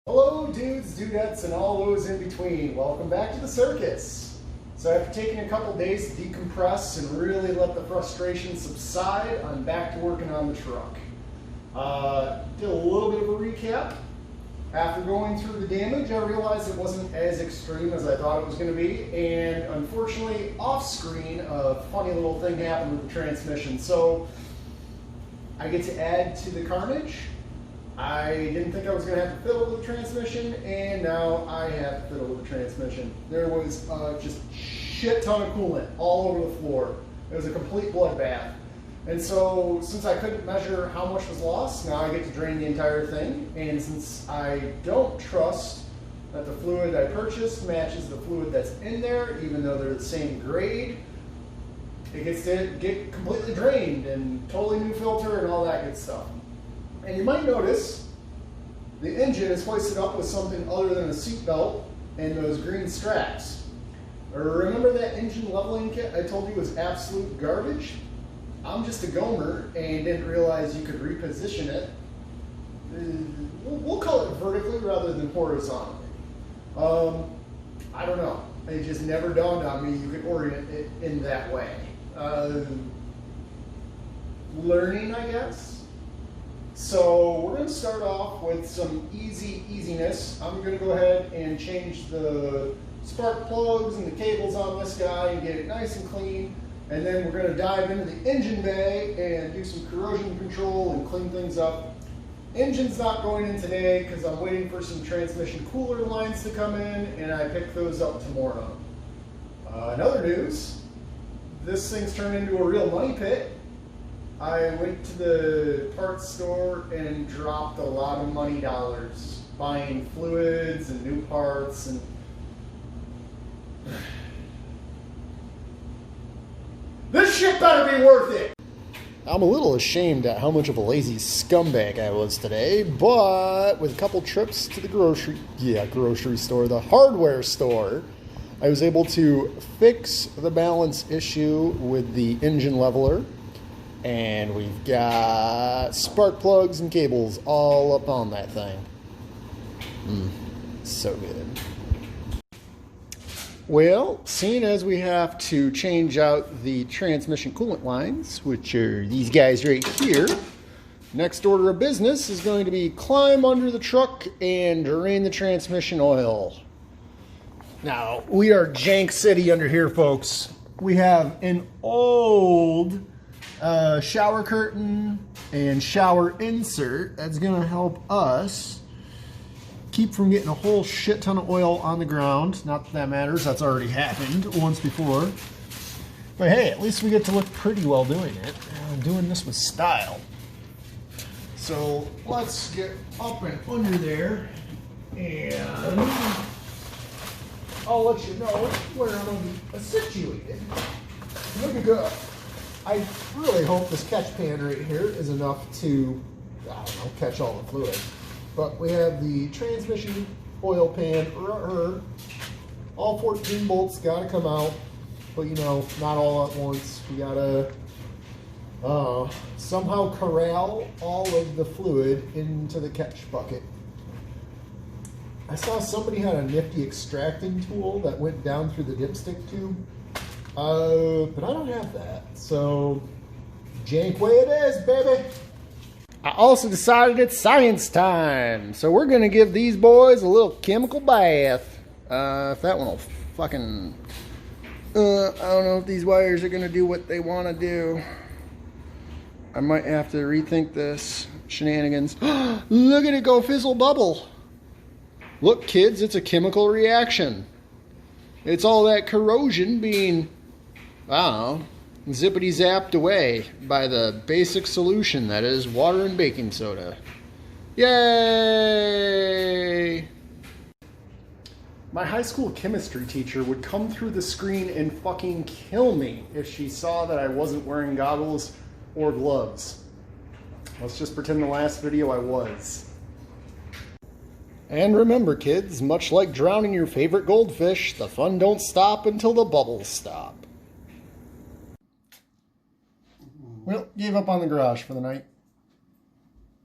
Hello dudes, dudettes, and all those in between. Welcome back to the circus. So after taking a couple days to decompress and really let the frustration subside, I'm back to working on the truck. Did a little bit of a recap. After going through the damage, I realized it wasn't as extreme as I thought it was going to be, and unfortunately, off screen, a funny little thing happened with the transmission. So I get to add to the carnage. I didn't think I was going to have to fiddle with the transmission, and now I have to fiddle with the transmission. There was just shit ton of coolant all over the floor. It was a complete bloodbath. And so, since I couldn't measure how much was lost, now I get to drain the entire thing. And since I don't trust that the fluid I purchased matches the fluid that's in there, even though they're the same grade, it gets to get completely drained and totally new filter and all that good stuff. And you might notice the engine is hoisted up with something other than a seat belt and those green straps. Remember that engine leveling kit I told you was absolute garbage? I'm just a gomer and didn't realize you could reposition it. We'll call it vertically rather than horizontally. I don't know. It just never dawned on me you could orient it in that way. Learning, I guess. So we're going to start off with some easiness. I'm going to go ahead and change the spark plugs and the cables on this guy and get it nice and clean. And then we're going to dive into the engine bay and do some corrosion control and clean things up. Engine's not going in today because I'm waiting for some transmission cooler lines to come in, and I pick those up tomorrow. In other news, this thing's turned into a real money pit. I went to the parts store and dropped a lot of money dollars buying fluids and new parts, and this shit better be worth it. I'm a little ashamed at how much of a lazy scumbag I was today, but with a couple trips to the grocery store, the hardware store, I was able to fix the balance issue with the engine leveler. And we've got spark plugs and cables all up on that thing. So good. Well, seeing as we have to change out the transmission coolant lines, which are these guys right here, next order of business is going to be climb under the truck and drain the transmission oil. Now, we are Jank City under here, folks. We have an old shower curtain and shower insert that's going to help us keep from getting a whole shit ton of oil on the ground. Not that that matters, that's already happened once before. But hey, at least we get to look pretty while doing it. Doing this with style. So let's get up and under there, and I'll let you know where I'm going to be situated. Look at that. I really hope this catch pan right here is enough to, I don't know, catch all the fluid. But we have the transmission oil pan, all 14 bolts got to come out, but you know, not all at once. We got to somehow corral all of the fluid into the catch bucket. I saw somebody had a nifty extracting tool that went down through the dipstick tube. But I don't have that, so jank way it is, baby. I also decided it's science time, so we're gonna give these boys a little chemical bath. If that one will fucking, I don't know if these wires are gonna do what they want to do. I might have to rethink this shenanigans. Look at it go fizzle bubble. Look, kids, it's a chemical reaction. It's all that corrosion being, I don't know, zippity zapped away by the basic solution that is water and baking soda. Yay! My high school chemistry teacher would come through the screen and fucking kill me if she saw that I wasn't wearing goggles or gloves. Let's just pretend the last video I was. And remember, kids, much like drowning your favorite goldfish, the fun don't stop until the bubbles stop. Well, gave up on the garage for the night.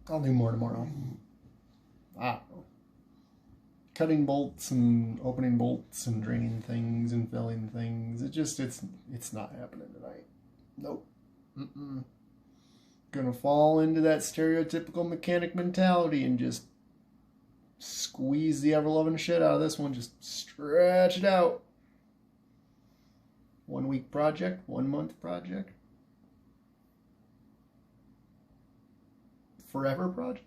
I'll do more tomorrow. cutting bolts and opening bolts and draining things and filling things. It's not happening tonight. Nope. Gonna fall into that stereotypical mechanic mentality and just squeeze the ever-loving shit out of this one. Just stretch it out. 1 week project, 1 month project. Forever project.